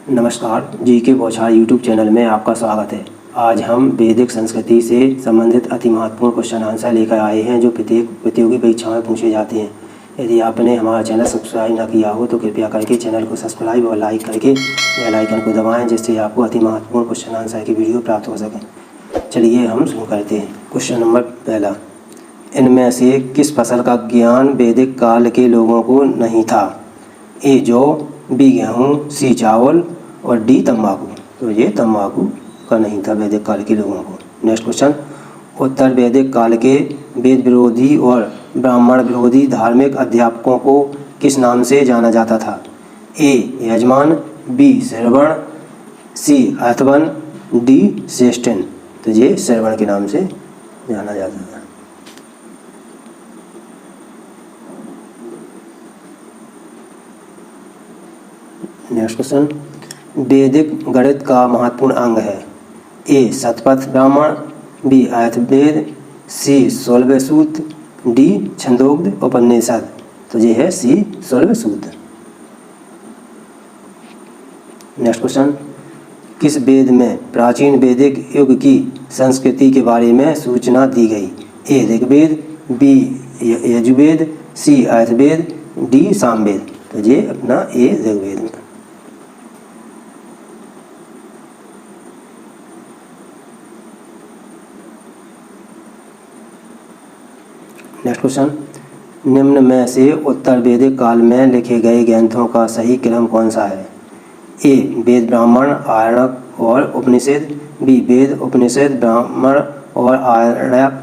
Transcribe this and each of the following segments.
नमस्कार, जी के बौछार यूट्यूब चैनल में आपका स्वागत है। आज हम वैदिक संस्कृति से संबंधित अति महत्वपूर्ण क्वेश्चन आंसर लेकर आए हैं जो प्रत्येक प्रतियोगी परीक्षाओं में पूछे जाते हैं। यदि आपने हमारा चैनल सब्सक्राइब न किया हो तो कृपया करके चैनल को सब्सक्राइब और लाइक करके बेल आइकन को दबाएँ, जिससे आपको अति महत्वपूर्ण क्वेश्चन आंसर की वीडियो प्राप्त हो सके। चलिए हम शुरू करते हैं। क्वेश्चन नंबर पहला, इनमें से किस फसल का ज्ञान वैदिक काल के लोगों को नहीं था? ए जौ, बी गेहूँ, सी चावल और डी तंबाकू। तो ये तंबाकू का नहीं था वैदिक काल के लोगों को। नेक्स्ट क्वेश्चन, उत्तर वैदिक काल के वेद विरोधी और ब्राह्मण विरोधी धार्मिक अध्यापकों को किस नाम से जाना जाता था? ए यजमान, बी श्रवण, सी अथर्वन, डी श्रेष्ठन। तो ये श्रवण के नाम से जाना जाता था। नेक्स्ट क्वेश्चन, वैदिक गणित का महत्वपूर्ण अंग है? ए शतपथ ब्राह्मण, बी अथर्ववेद, सी शैलवसूत्र, डी छंदोग्य उपनिषद। तो ये है सी शैलवसूत्र। नेक्स्ट क्वेश्चन, किस वेद में प्राचीन वैदिक युग की संस्कृति के बारे में सूचना दी गई? ए ऋग्वेद, बी यजुर्वेद, सी अथर्ववेद, डी सामवेद। तो ये अपना ए ऋग्वेद में। नेक्स्ट क्वेश्चन, निम्न में से उत्तर वैदिक काल में लिखे गए ग्रंथों का सही क्रम कौन सा है? ए वेद ब्राह्मण आरण्यक और उपनिषद, बी वेद उपनिषद ब्राह्मण और आरण्यक,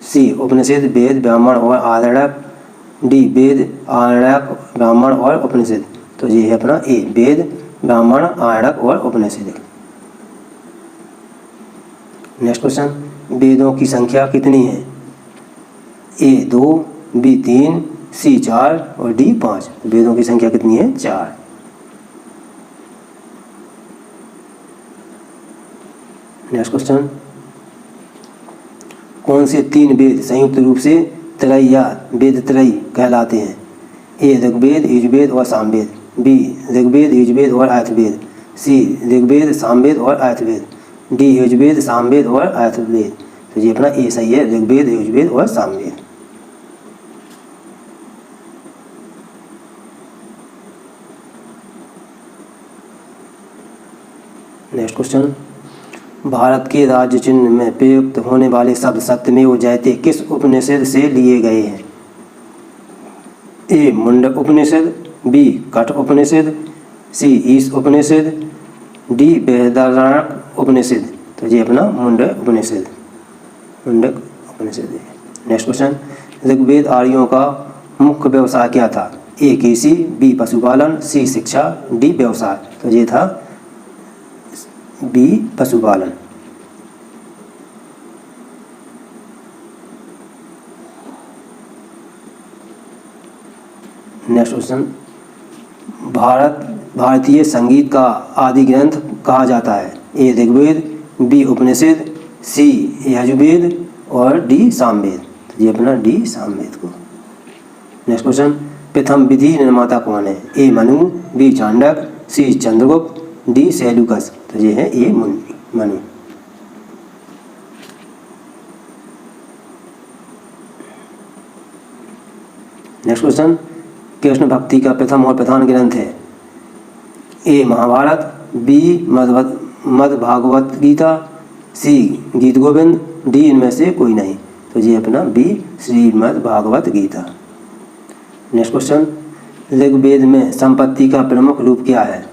सी उपनिषद वेद ब्राह्मण और आरण्यक, डी वेद आरण्यक ब्राह्मण और उपनिषद। तो ये है अपना ए वेद ब्राह्मण आरण्यक और उपनिषद। नेक्स्ट क्वेश्चन, वेदों की संख्या कितनी है? ए 2, बी 3, सी 4 और डी 5। वेदों की संख्या कितनी है? 4। नेक्स्ट क्वेश्चन, कौन से 3 वेद संयुक्त रूप से त्रय या वेद त्रय कहलाते हैं? ए ऋग्वेद, यजुर्वेद और सामवेद, बी ऋग्वेद, यजुर्वेद और अथर्ववेद, सी ऋग्वेद, सामवेद और अथर्ववेद, डी यजुर्वेद, सामवेद और अथर्ववेद। तो ये अपना ए सही है, ऋग्वेद, यजुर्वेद और सामवेद। नेक्स्ट क्वेश्चन, भारत के राज्य चिन्ह में प्रयुक्त होने वाले शब्द सत्यमेव जयते किस उपनिषद से लिए गए हैं? ए मुंडक उपनिषद, बी कठ उपनिषद, सी ईश उपनिषद, डी बृहदारण्यक उपनिषद। तो ये अपना मुंडक उपनिषद है। नेक्स्ट क्वेश्चन, ऋग्वेद आर्यों का मुख्य व्यवसाय क्या था? ए कृषि, बी पशुपालन, सी शिक्षा, डी व्यवसाय। तो ये था बी पशुपालन। नेक्स्ट क्वेश्चन, भारतीय संगीत का आदि ग्रंथ कहा जाता है? ए ऋग्वेद, बी उपनिषद, सी यजुर्वेद और डी सामवेद। तो ये अपना डी सामवेद को। नेक्स्ट क्वेश्चन, प्रथम विधि निर्माता कौन है? ए मनु, बी चाणक्य, सी चंद्रगुप्त, डी सेल्यूकस। तो ये है ए मनु। नेक्स्ट क्वेश्चन, कृष्ण भक्ति का प्रथम और प्रधान ग्रंथ है? ए महाभारत, बी मद् भागवत गीता, सी गीत गोविंद, डी इनमें से कोई नहीं। तो ये अपना B Shrimad Bhagavad Gita. Next question, Rigveda में संपत्ति का प्रमुख रूप क्या है?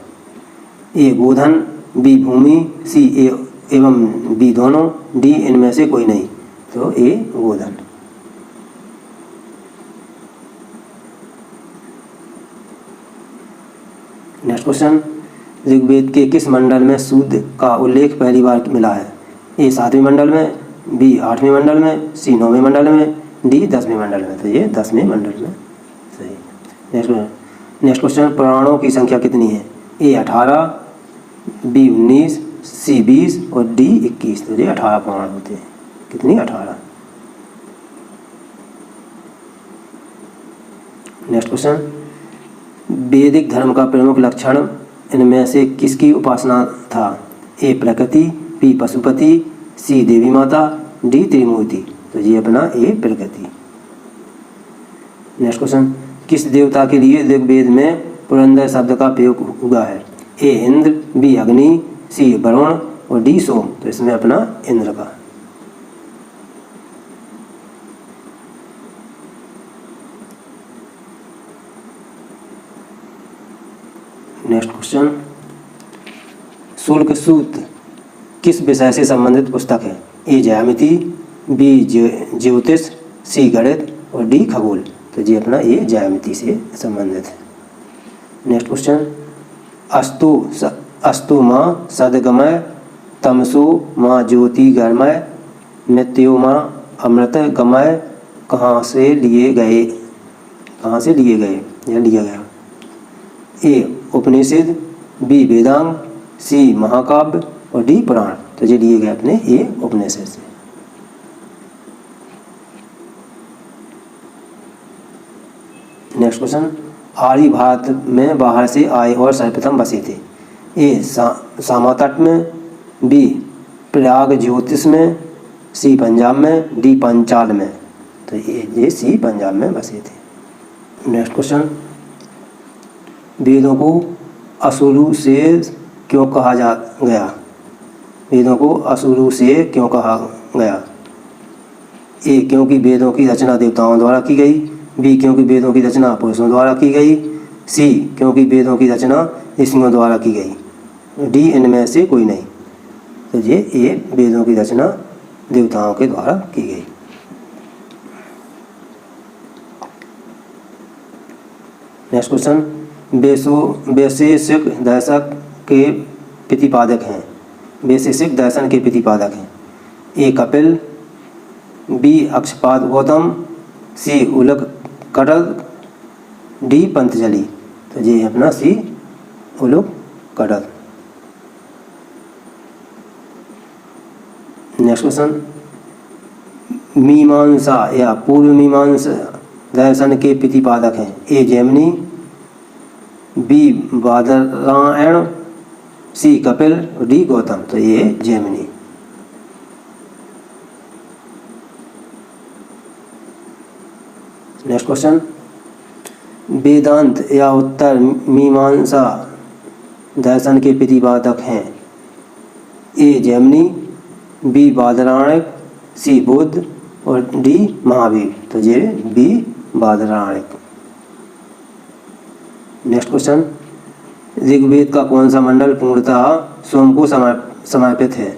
ए गोधन, बी भूमि, सी ए एवं बी दोनों, डी इनमें से कोई नहीं। तो ए गोधन। नेक्स्ट क्वेश्चन, ऋग्वेद के किस मंडल में सूक्त का उल्लेख पहली बार मिला है? ए 7वें मंडल में, बी 8वें मंडल में, सी 9वें मंडल में, डी 10वें मंडल में। तो ये 10वें मंडल में सही। नेक्स्ट क्वेश्चन, पुराणों की संख्या कितनी है? ए 18, बी 19, सी 20 और डी 21। तो ये 18 पुराण होते हैं। कितनी? 18। नेक्स्ट क्वेश्चन, वैदिक धर्म का प्रमुख लक्षण इनमें से किसकी उपासना था? ए प्रकृति, बी पशुपति, सी देवी माता, डी त्रिमूर्ति। तो ये अपना ए प्रकृति। नेक्स्ट क्वेश्चन, किस देवता के लिए ऋग्वेद में पुरंदर शब्द का प्रयोग हुआ है? ए इंद्र, बी अग्नि, सी वरुण और डी सोम। तो इसमें अपना इंद्र का। नेक्स्ट क्वेश्चन, शुल्क सूत्र किस विषय से संबंधित पुस्तक है? ए ज्यामिति, बी ज्योतिष, सी गणित और डी खगोल। तो ये अपना ये ज्यामिति से संबंधित है। नेक्स्ट क्वेश्चन, अस्तु माँ सदगमय, तमसो माँ ज्योतिर्गमय, मृत्यो माँ अमृत गमय, कहाँ से लिए गए या लिया गया? ए उपनिषद, बी वेदांग, सी महाकाव्य और डी पुराण। तो ये लिए गए अपने ए उपनिषद से। नेक्स्ट क्वेश्चन, आर्य भारत में बाहर से आए और सर्वप्रथम बसे थे? ए सामा तट में, बी प्रयाग ज्योतिष में, सी पंजाब में, डी पंचाल में। तो ये सी पंजाब में बसे थे। नेक्स्ट क्वेश्चन, वेदों को असुरु से क्यों कहा गया? वेदों को असुरु से क्यों कहा गया? ए क्योंकि वेदों की रचना देवताओं द्वारा की गई, बी क्योंकि वेदों की रचना पुरुषों द्वारा की गई, सी क्योंकि वेदों की रचना ऋषियों द्वारा की गई, डी इनमें से कोई नहीं। तो ये ए वेदों की रचना देवताओं के द्वारा की गई। नेक्स्ट क्वेश्चन, वैशेषिक दर्शन के प्रतिपादक हैं? वैशेषिक दर्शन के प्रतिपादक हैं? ए कपिल, बी अक्षपाद गौतम, सी उलक कटल, डी पंतजलि। तो ये अपना सी उलक कटल। नेक्स्ट क्वेश्चन, मीमांसा या पूर्व मीमांसा दर्शन के प्रतिपादक हैं? A Jaimini, B Badarayana, C Kapil, D Gautam. तो ये जैमिनी। नेक्स्ट क्वेश्चन, वेदांत या उत्तर मीमांसा दर्शन के प्रतिपादक हैं? A Jaimini, B Badarayana, C Buddha और डी महावीर। तो ये B Badarayana. Next question, Rigveda का कौन सा मंडल पूर्णतः सोम को समर्पित है?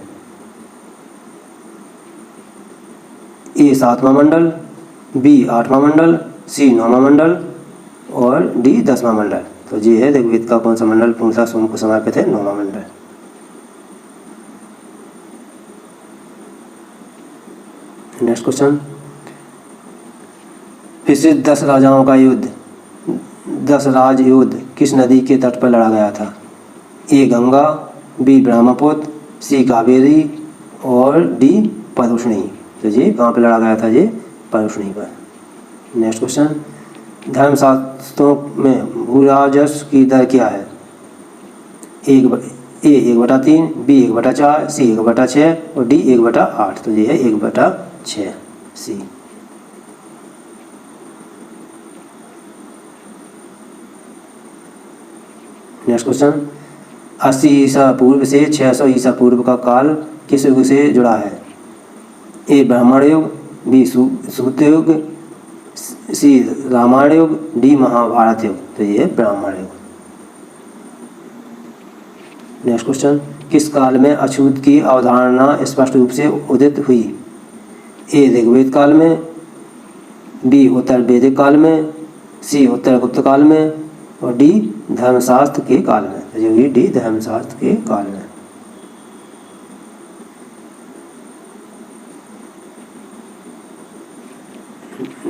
ए 7वां मंडल, बी 8वां मंडल, सी 9वां मंडल और डी 10वां मंडल। तो ये है ऋग्वेद का कौन सा मंडल पूर्णतः सोम को समर्पित है? 9वां मंडल। नेक्स्ट क्वेश्चन, प्रसिद्ध 10 राजाओं का युद्ध, 10 राज युद्ध किस नदी के तट पर लड़ा गया था? ए गंगा, बी ब्रह्मपुत्र, सी कावेरी और डी परुष्णी। तो ये कहाँ पर लड़ा गया था? ये परुष्णी पर। नेक्स्ट क्वेश्चन, धर्मशास्त्रों में भूराजस्व की दर क्या है? ए 1/3, बी 1/4, सी 1/6 और डी 1/8। तो ये है 1/6 सी। नेक्स्ट क्वेश्चन, 80 ईसा पूर्व से 600 ईसा पूर्व का काल किस युग से जुड़ा है? ए ब्राह्मण युग, बी सूत्र युग, सी रामायण युग, डी महाभारत युग। तो ये ब्राह्मण युग। नेक्स्ट क्वेश्चन, किस काल में अछूत की अवधारणा स्पष्ट रूप से उदित हुई? ए ऋग्वेद काल में, बी उत्तर वैदिक काल में, सी उत्तर गुप्त काल में और डी धर्मशास्त्र के काल में। जो ये डी धर्मशास्त्र के काल में।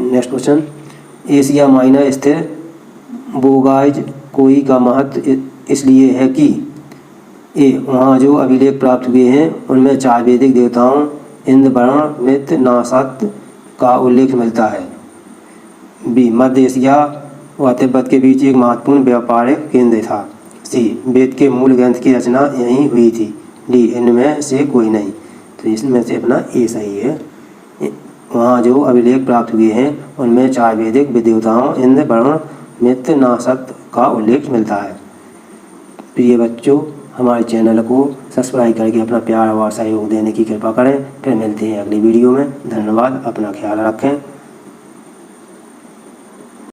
नेक्स्ट क्वेश्चन, एशिया माइनर स्थित बोगाइज कोई का महत्व इसलिए है कि ए वहाँ जो अभिलेख प्राप्त हुए हैं उनमें 4 वैदिक देवताओं इंद्र, वरुण, मित्र, नासत का उल्लेख मिलता है। बी मध्य एशिया व तिब्बत के बीच एक महत्वपूर्ण व्यापारिक केंद्र था। सी वेद के मूल ग्रंथ की रचना यहीं हुई थी। डी इनमें से कोई नहीं। तो इसमें से अपना ए सही है। वहाँ जो अभिलेख प्राप्त हुए हैं उनमें 4 वैदिक विद्वताओं इंद्र वरुण मित्र नासक का उल्लेख मिलता है। प्रिय बच्चों, हमारे चैनल को सब्सक्राइब करके अपना प्यार और सहयोग देने की कृपा करें। फिर मिलते हैं अगली वीडियो में। धन्यवाद। अपना ख्याल रखें।